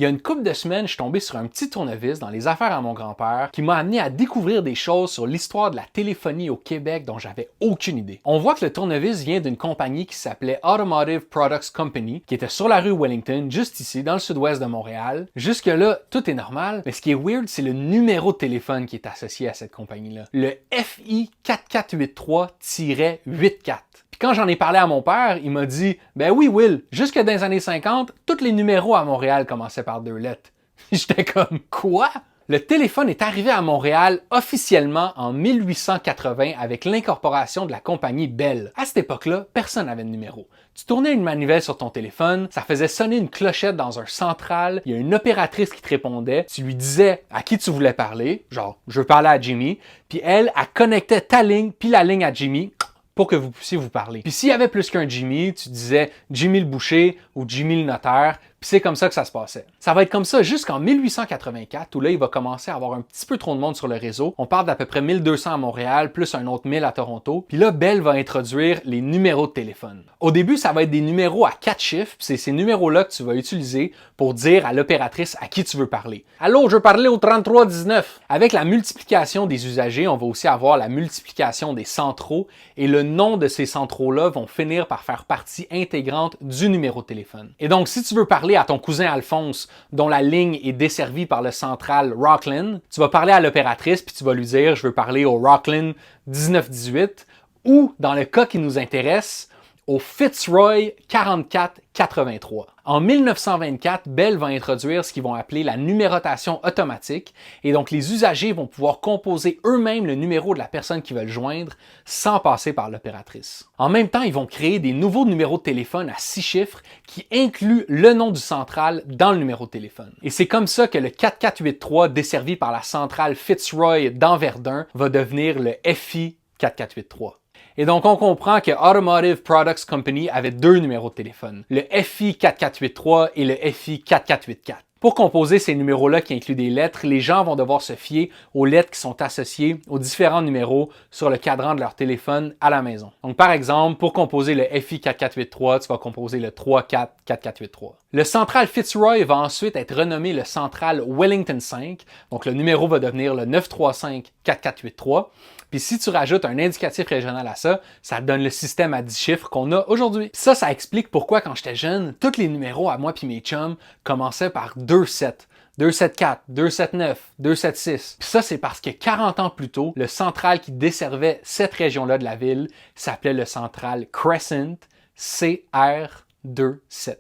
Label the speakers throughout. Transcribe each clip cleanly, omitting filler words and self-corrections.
Speaker 1: Il y a une couple de semaines, je suis tombé sur un petit tournevis dans les affaires à mon grand-père qui m'a amené à découvrir des choses sur l'histoire de la téléphonie au Québec dont j'avais aucune idée. On voit que le tournevis vient d'une compagnie qui s'appelait Automotive Products Company, qui était sur la rue Wellington, juste ici, dans le sud-ouest de Montréal. Jusque-là, tout est normal, mais ce qui est weird, c'est le numéro de téléphone qui est associé à cette compagnie-là. Le FI 4483-84. Quand j'en ai parlé à mon père, il m'a dit « Ben oui, Will, jusque dans les années 50, tous les numéros à Montréal commençaient par 2 lettres. » J'étais comme « Quoi? » Le téléphone est arrivé à Montréal officiellement en 1880 avec l'incorporation de la compagnie Bell. À cette époque-là, personne n'avait de numéro. Tu tournais une manivelle sur ton téléphone, ça faisait sonner une clochette dans un central, il y a une opératrice qui te répondait, tu lui disais à qui tu voulais parler, genre « Je veux parler à Jimmy », puis elle connectait ta ligne puis la ligne à Jimmy pour que vous puissiez vous parler. Puis s'il y avait plus qu'un Jimmy, tu disais Jimmy le boucher ou Jimmy le notaire, puis c'est comme ça que ça se passait. Ça va être comme ça jusqu'en 1884, où là, il va commencer à avoir un petit peu trop de monde sur le réseau. On parle d'à peu près 1200 à Montréal, plus un autre 1000 à Toronto. Puis là, Bell va introduire les numéros de téléphone. Au début, ça va être des numéros à 4 chiffres, puis c'est ces numéros-là que tu vas utiliser pour dire à l'opératrice à qui tu veux parler. « Allô, je veux parler au 3319 ». Avec la multiplication des usagers, on va aussi avoir la multiplication des centraux, et le nom de ces centraux-là vont finir par faire partie intégrante du numéro de téléphone. Et donc, si tu veux parler à ton cousin Alphonse, dont la ligne est desservie par le central Rockland, tu vas parler à l'opératrice puis tu vas lui dire « Je veux parler au Rockland 1918 » ou, dans le cas qui nous intéresse, au Fitzroy 4483. En 1924, Bell va introduire ce qu'ils vont appeler la numérotation automatique et donc les usagers vont pouvoir composer eux-mêmes le numéro de la personne qu'ils veulent joindre sans passer par l'opératrice. En même temps, ils vont créer des nouveaux numéros de téléphone à 6 chiffres qui incluent le nom du central dans le numéro de téléphone. Et c'est comme ça que le 4483 desservi par la centrale Fitzroy dans Verdun va devenir le FI 4483. Et donc, on comprend que Automotive Products Company avait 2 numéros de téléphone, le FI 4483 et le FI 4484. Pour composer ces numéros-là qui incluent des lettres, les gens vont devoir se fier aux lettres qui sont associées aux différents numéros sur le cadran de leur téléphone à la maison. Donc, par exemple, pour composer le FI 4483, tu vas composer le 344483. Le central Fitzroy va ensuite être renommé le central Wellington 5, donc le numéro va devenir le 935-4483. Puis si tu rajoutes un indicatif régional à ça, ça te donne le système à 10 chiffres qu'on a aujourd'hui. Ça explique pourquoi quand j'étais jeune, tous les numéros à moi puis mes chums commençaient par 27. 274, 279, 276. Puis ça, c'est parce que 40 ans plus tôt, le central qui desservait cette région-là de la ville s'appelait le central Crescent CR27.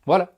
Speaker 1: Voilà.